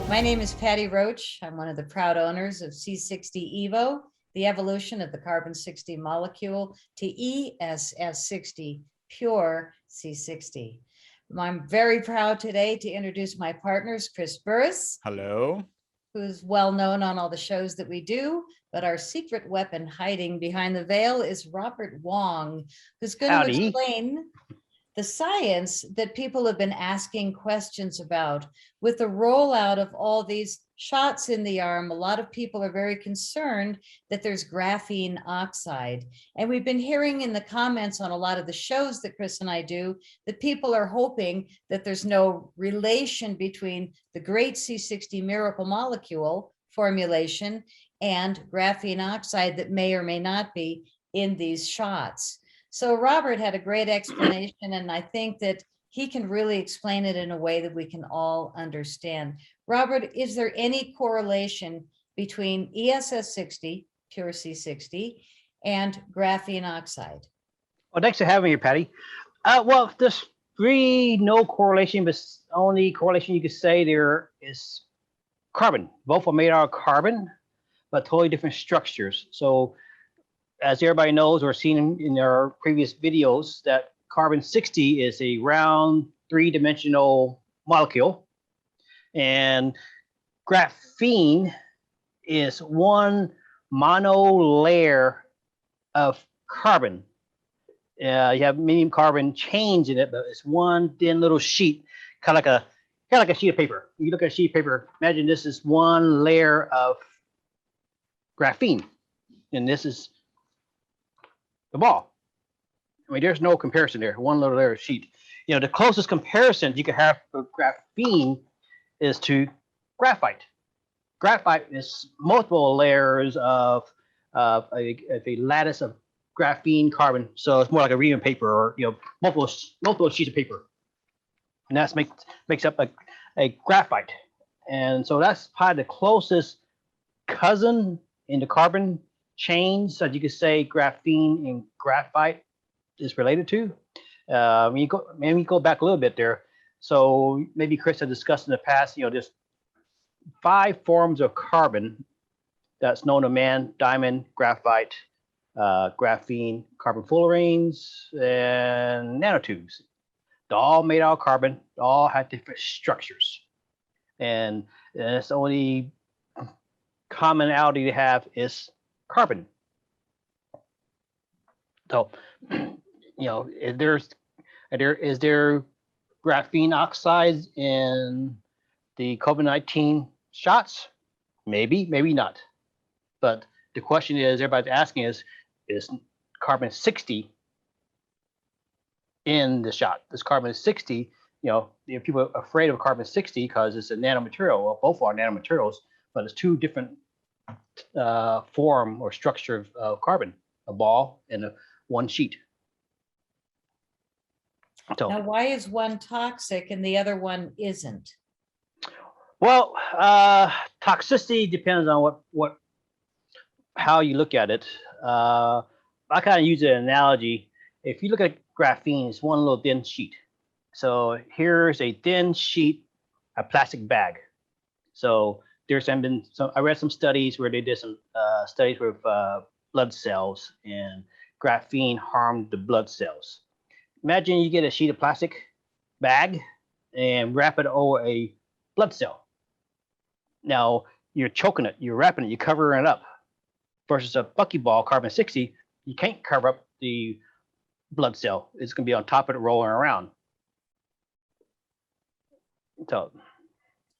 My name is Patty Roach. I'm one of the proud owners of C60 Evo, the evolution of the carbon-60 molecule to ESS60, pure C60. I'm very proud today to introduce my partners, Chris Burres. Hello. Who's well known on all the shows that we do, but our secret weapon hiding behind the veil is Robert Wong, who's going to explain the science that people have been asking questions about. With the rollout of all these shots in the arm, a lot of people are very concerned that there's graphene oxide. And we've been hearing in the comments on a lot of the shows that Chris and I do, that people are hoping that there's no relation between the great C60 miracle molecule formulation and graphene oxide that may or may not be in these shots. So Robert had a great explanation, and I think that he can really explain it in a way that we can all understand. Robert, is there any correlation between ESS60, pure C60, and graphene oxide? Well, thanks for having me, Patty. Well, there's really no correlation, but only correlation you could say there is carbon. Both are made out of carbon, but totally different structures. So as everybody knows or seen in our previous videos, that carbon-60 is a round three-dimensional molecule, and graphene is one monolayer of carbon. You have many carbon chains in it, but it's one thin little sheet, kind of like a sheet of paper. You look at a sheet of paper, imagine this is one layer of graphene, and this is the ball. I mean, there's no comparison there. One little layer of sheet. You know, the closest comparison you can have for graphene is to graphite. Graphite is multiple layers of a lattice of graphene carbon. So it's more like a reading paper, or multiple sheets of paper, and that makes up a graphite. And so that's probably the closest cousin in the carbon chains that you could say graphene and graphite is related to. When you go back a little bit there, so maybe Chris had discussed in the past, there's 5 forms of carbon that's known to man: diamond, graphite, graphene, carbon fullerenes, and nanotubes. They're all made out of carbon. They all have different structures, and it's the only commonality they have is carbon. So, is there graphene oxides in the COVID-19 shots? Maybe, maybe not. But the question is, everybody's asking is carbon-60 in the shot? This carbon-60, people are afraid of carbon-60 because it's a nanomaterial. Well, both are nanomaterials, but it's 2 different form or structure of carbon, a ball and one sheet. So, now, why is one toxic and the other one isn't? Well, toxicity depends on how you look at it. I kind of use an analogy. If you look at graphene, it's one little thin sheet. So here's a thin sheet, a plastic bag. So I read some studies where they did some studies with blood cells, and graphene harmed the blood cells. Imagine you get a sheet of plastic bag and wrap it over a blood cell. Now you're choking it, you're wrapping it, you're covering it up. Versus a buckyball carbon-60, you can't cover up the blood cell. It's going to be on top of it, rolling around. So.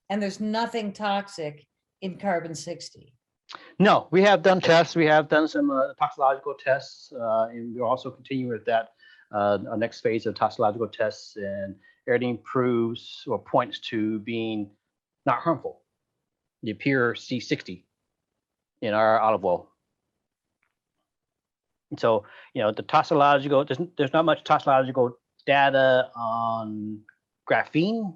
And there's nothing toxic in carbon-60. No, we have done tests. We have done some toxicological tests, and we'll also continue with that our next phase of toxicological tests, and everything proves or points to being not harmful. The pure C60 in our olive oil. And so, the toxicological, there's not much toxicological data on graphene.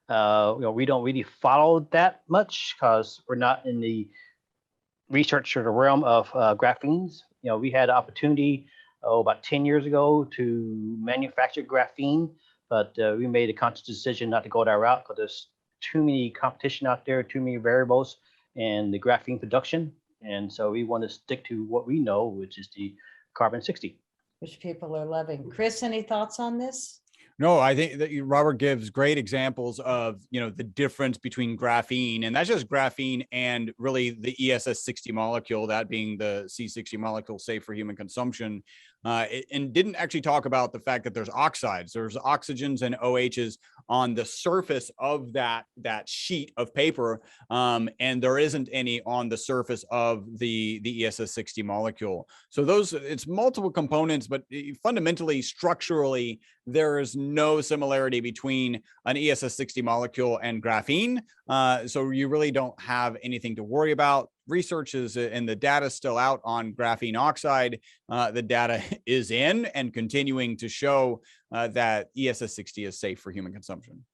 We don't really follow that much because we're not in the research or the realm of graphenes. We had the opportunity about 10 years ago to manufacture graphene, but we made a conscious decision not to go that route because there's too many competition out there, too many variables in the graphene production. And so we want to stick to what we know, which is the carbon 60. Which people are loving. Chris, any thoughts on this? No, I think that Robert gives great examples of, the difference between graphene, and that's just graphene and really the ESS60 molecule, that being the C60 molecule safe for human consumption. And didn't actually talk about the fact that there's oxides, there's oxygens and OHs on the surface of that sheet of paper, and there isn't any on the surface of the ESS60 molecule. So it's multiple components, but fundamentally, structurally, there is no similarity between an ESS60 molecule and graphene. So you really don't have anything to worry about. Research is, and the data is still out on graphene oxide. The data is in and continuing to show that ESS60 is safe for human consumption.